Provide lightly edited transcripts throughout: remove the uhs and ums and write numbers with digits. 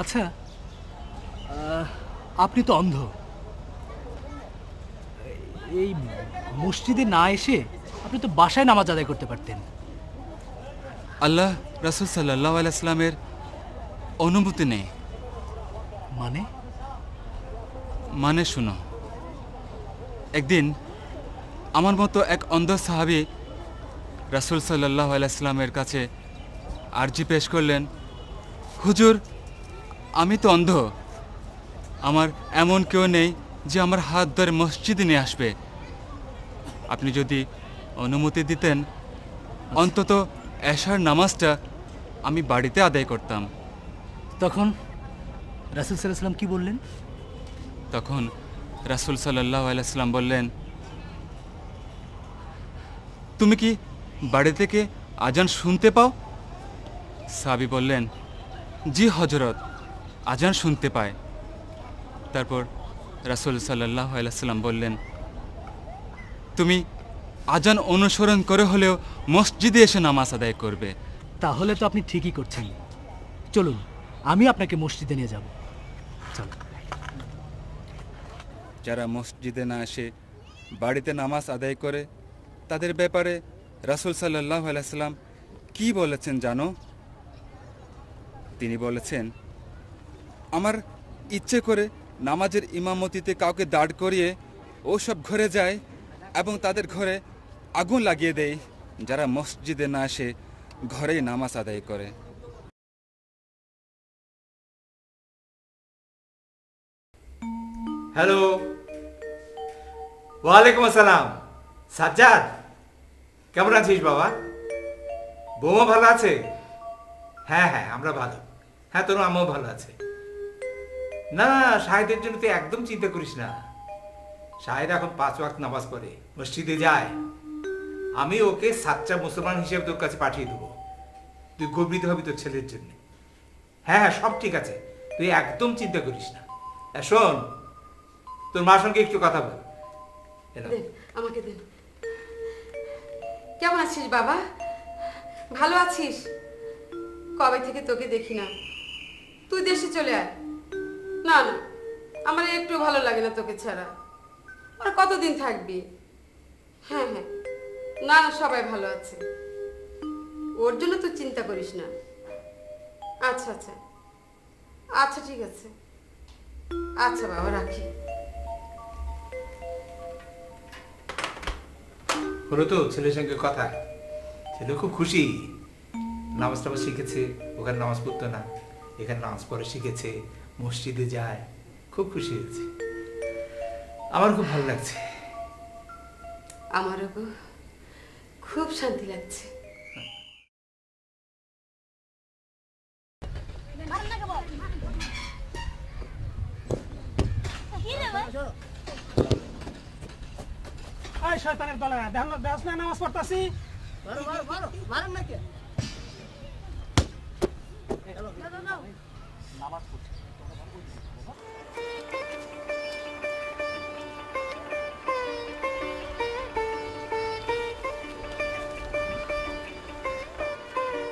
আচ্ছা, আপনি তো অন্ধ। এই মসজিদে না এসে আপনি তো বাসায় নামাজ আদায় করতে পারতেন। আল্লাহ রাসূল সাল্লাল্লাহু আলাইহি ওয়াসাল্লামের অনুমতি নেই। মানে শুনো, একদিন আমার মতো এক অন্ধ সাহাবী রাসূল সাল্লাল্লাহু আলাইহি ওয়াসাল্লামের কাছে আরজি পেশ করলেন, হুজুর, আমি তো অন্ধ, আমার এমন কেউ নেই যে আমার হাত ধরে মসজিদে নিয়ে আসবে। আপনি যদি অনুমতি দিতেন, অন্তত এশার নামাজটা আমি বাড়িতে আদায় করতাম। তখন রাসূল সাল্লাল্লাহু আলাইহি ওয়াসাল্লাম কি বললেন? তখন রাসূল সাল্লাল্লাহু আলাইহি ওয়াসাল্লাম বললেন, তুমি কি বাড়ি থেকে আজান শুনতে পাও? সাহাবী বললেন, জি হযরত, আজান শুনতে পায়। তারপর রাসূল সাল্লাল্লাহু আলাইহি ওয়াসাল্লাম বললেন, তুমি আজান অনুসরণ করে হলেও মসজিদে এসে নামাজ আদায় করবে। তাহলে তো আপনি ঠিকই করছেন। চলুন, আমি আপনাকে মসজিদে নিয়ে যাব। চলুন। যারা মসজিদে না এসে বাড়িতে নামাজ আদায় করে, তাদের ব্যাপারে রাসূল সাল্লাল্লাহু আলাইহি ওয়াসাল্লাম কি বলেছেন জানো? তিনি বলেছেন, আমার ইচ্ছে করে নামাজের ইমামতিতে কাউকে দাঁড় করিয়ে ও সব ঘরে যায় এবং তাদের ঘরে আগুন লাগিয়ে দেয় যারা মসজিদে না এসে ঘরেই নামাজ আদায় করে। হ্যালো, ওয়ালাইকুম আসসালাম। সাজ্জাদ, কেমন আছিস বাবা? বৌমা ভালো আছে? হ্যাঁ হ্যাঁ, আমরা ভালো। হ্যাঁ, তোর আম্মাও ভালো আছে। না না, শাহেদের জন্য তুই একদম চিন্তা করিস না। শাহেদ এখন 5 ওয়াক্ত নামাজ পড়ে, মসজিদে যায়। আমি ওকে সাচ্চা মুসলমান হিসেবে তোর কাছে পাঠিয়ে দেবো। তুই গর্বিত হবি তোর ছেলের জন্য। হ্যাঁ হ্যাঁ, সব ঠিক আছে, তুই একদম চিন্তা করিস না। শোন, তোর মার সঙ্গে একটু কথা বল। দেন, আমাকে দেন। কেমন আছিস বাবা? ভালো আছিস? কবে থেকে তোকে দেখি না। তুই দেশে চলে আয়। না না, আমার একটু ভালো লাগে না তোকে ছাড়া। আর কতদিন থাকবি? হ্যাঁ হ্যাঁ, না না, সবাই ভালো আছে। ওর জন্য তুই চিন্তা করিস না। আচ্ছা আচ্ছা আচ্ছা, ঠিক আছে। আচ্ছা বাবা, রাখি। হলো তো ছেলের সঙ্গে কথা। ছেলে খুব খুশি, নামাজ টামাজ শিখেছে। ওখানে নামাজ পড়তো না, এখানে নামাজ পড়ে শিখেছে, মসজিদে যায়। খুব খুশি হয়েছে, আমার খুব ভালো লাগছে। আমারও খুব শান্তি লাগছে। শয়তানের দলে দেখ না, নামাজ পড়তাছি।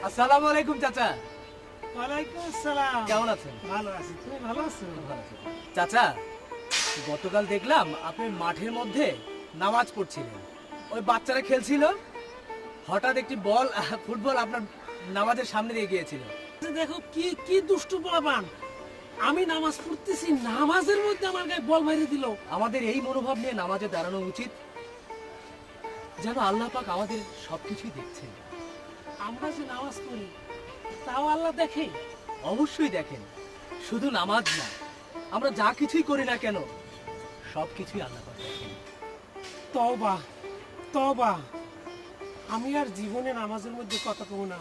আসসালামু আলাইকুম চাচা। ওয়ালাইকুম আসসালাম। কেমন আছেন? ভালো আছি, তুমি ভালো আছো? চাচা, গতকাল দেখলাম আপনি মাঠের মধ্যে নামাজ পড়ছিলেন। ওই বাচ্চারা খেলছিল, হঠাৎ একটি বল, ফুটবল আপনার নামাজের সামনে দিয়ে গিয়েছিল। দেখো কি কি দুষ্টু পোলাপান। আমি নামাজ পড়তেছি, নামাজের মধ্যে আমার গায়ে বল মারি দিল। আমাদের এই মনোভাব নিয়ে নামাজে দাঁড়ানো উচিত, যেন আল্লাহ পাক আমাদের সবকিছুই দেখছেন। আমরা যে নামাজ পড়ি তাও আল্লাহ দেখে। অবশ্যই দেখেন। শুধু নামাজ না, আমরা যা কিছুই করি না কেন সবকিছুই আল্লাহ পাক দেখেন। তওবা তওবা, আমি আর জীবনে নামাজের মধ্যে কথা কব না।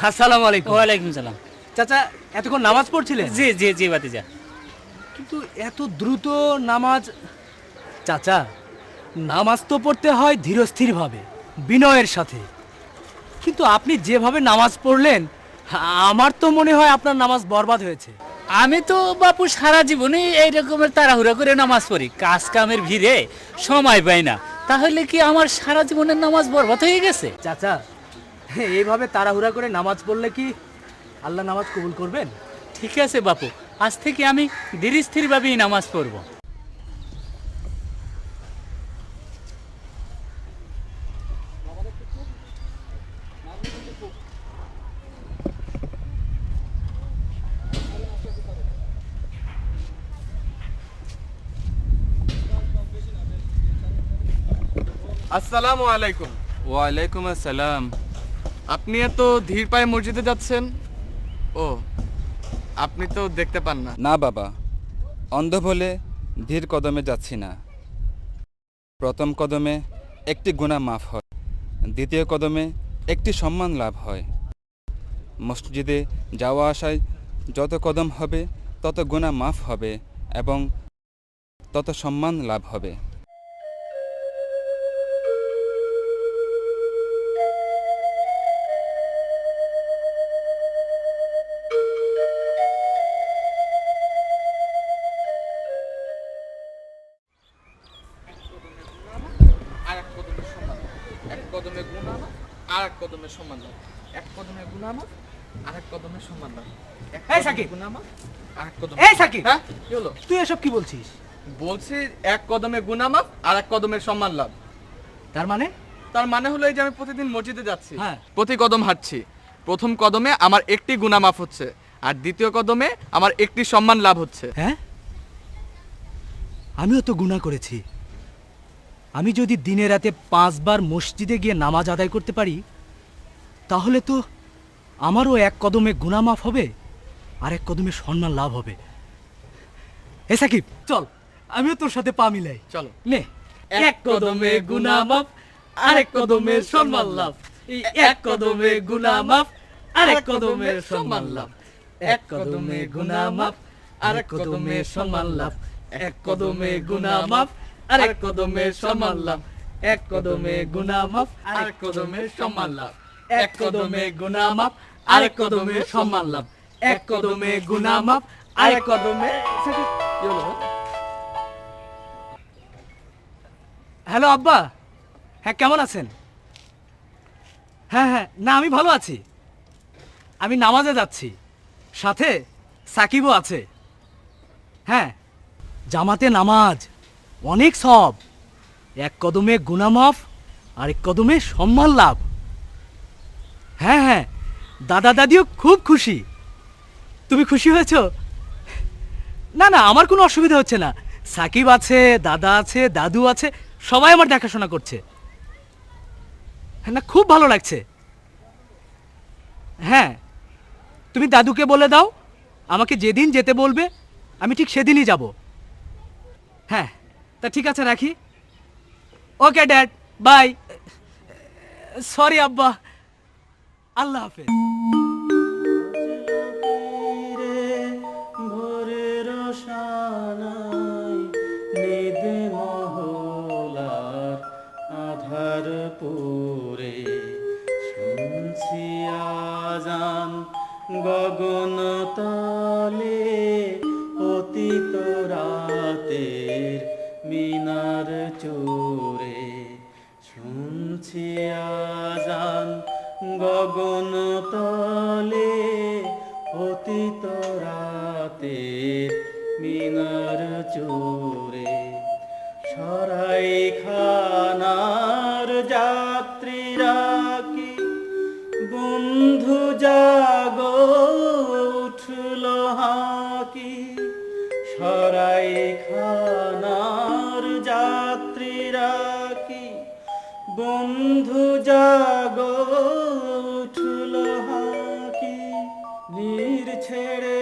আসসালামু আলাইকুম। ওয়ালাইকুম সালাম। চাচা, এতক্ষণ নামাজ পড়ছিলেন? জি জি জি বাতিজা। কিন্তু এত দ্রুত নামাজ? চাচা, নামাজ তো পড়তে হয় ধীরস্থিরভাবে, বিনয়ের সাথে। কিন্তু আপনি যেভাবে নামাজ পড়লেন, আমার তো মনে হয় আপনার নামাজ বরবাদ হয়েছে। আমি তো বাপু সারা জীবনে এই রকমের তাড়াহুড়া করে নামাজ পড়ি, কাজ কামের ভিড়ে সময় পাই না। তাহলে কি আমার সারা জীবনের নামাজ বরবাদ হয়ে গেছে? চাচা, এইভাবে তাড়াহুড়া করে নামাজ পড়লে কি আল্লাহ নামাজ কবুল করবেন? ঠিক আছে বাপু, আজ থেকে আমি ধীর স্থিরভাবেই নামাজ পড়বো। আসসালামু আলাইকুম। ওয়ালাইকুম আসসালাম। আপনি এত ধীর পায়ে মসজিদে যাচ্ছেন? ও, আপনি তো দেখতে পান না। না বাবা, অন্ধ বলে ধীর কদমে যাচ্ছি না। প্রথম কদমে একটি গুনাহ মাফ হয়, দ্বিতীয় কদমে একটি সম্মান লাভ হয়। মসজিদে যাওয়া আসায় যত কদম হবে তত গুনাহ মাফ হবে এবং তত সম্মান লাভ হবে। আর এক কদমে সম্মান, এক কদমে গুনাহ, আর এক কদমে সম্মান লাভ, এক কদমে গুনাহ, আর এক কদমে সম্মান লাভ, এক এই কদমে সাকিব! গুনাহ, আর এক কদমে। এই সাকিব! হ্যাঁ, কি হলো? তুই এসব কি বলছিস? বলছি এক কদমে গুনাহ মাফ, আর এক কদমে সম্মান লাভ। তার মানে? তার মানে হলো এই যে আমি প্রতিদিন মসজিদে যাচ্ছি, হ্যাঁ। প্রতি কদম হাঁটছি, প্রথম কদমে আমার একটি গুনাহ মাফ হচ্ছে, আর দ্বিতীয় কদমে আমার একটি সম্মান লাভ হচ্ছে। হ্যাঁ, আমিও তো গুনাহ করেছি। আমি যদি দিনে রাতে 5 বার মসজিদে গিয়ে নামাজ আদায় করতে পারি, তাহলে তো আমারও এক কদমে গুনাহ মাফ হবে আর এক কদমে সম্মান লাভ হবে। এ সাকিব, চল আমিও তোর সাথে পা মিলাই। চলো। নে, এক কদমে গুনাহ মাফ আরেক কদমে সম্মান লাভ, এক কদমে গুনাহ মাফ আরেক কদমে সম্মান লাভ, এক কদমে গুনাহ মাফ আরেক কদমে সম্মান লাভ, এক কদমে গুনাহ মাফ আরেক কদমে সম্মান লাভ, এক কদমে গুনাহ মাফ আরেক কদমে সম্মান লাভ, এক কদমে গুনাহ মাফ আরেক কদমে সম্মান লাভ, এক কদমে গুনাহ মাফ আরেক কদমে। হ্যালো আব্বা, হ্যাঁ কেমন আছেন? হ্যাঁ হ্যাঁ, না আমি ভালো আছি। আমি নামাজে যাচ্ছি, সাথে সাকিবও আছে। হ্যাঁ, জামাতে নামাজ অনেক সব, এক কদমে গুনাহ মাফ আরেক কদমে সম্মান লাভ। হ্যাঁ হ্যাঁ, দাদা দাদিও খুব খুশি। তুমি খুশি হয়েছো? না না, আমার কোনো অসুবিধা হচ্ছে না। সাকিব আছে, দাদা আছে, দাদু আছে, সবাই আমার দেখাশোনা করছে। হ্যাঁ না, খুব ভালো লাগছে। হ্যাঁ, তুমি দাদুকে বলে দাও আমাকে যেদিন যেতে বলবে আমি ঠিক সেদিনই যাব। হ্যাঁ, তা ঠিক আছে, রাখি। Okay dad, by. সরি আব্বা, আল্লাহ হাফেজ। ভোরের শানাই নিদ মহলার আধার পুরে শুনছি আজান গগন তলে অতীত রাতের মিনার চোরে শুনছি আজান গগন তলে অতীত রাতের মিনার চোরে সরাই খানার যাত্রীরা কি বন্ধু জাগো উঠল হাকি সরাই খানার যাত্রীরা কি বন্ধু জাগো উঠল হাকি নীর ছেড়ে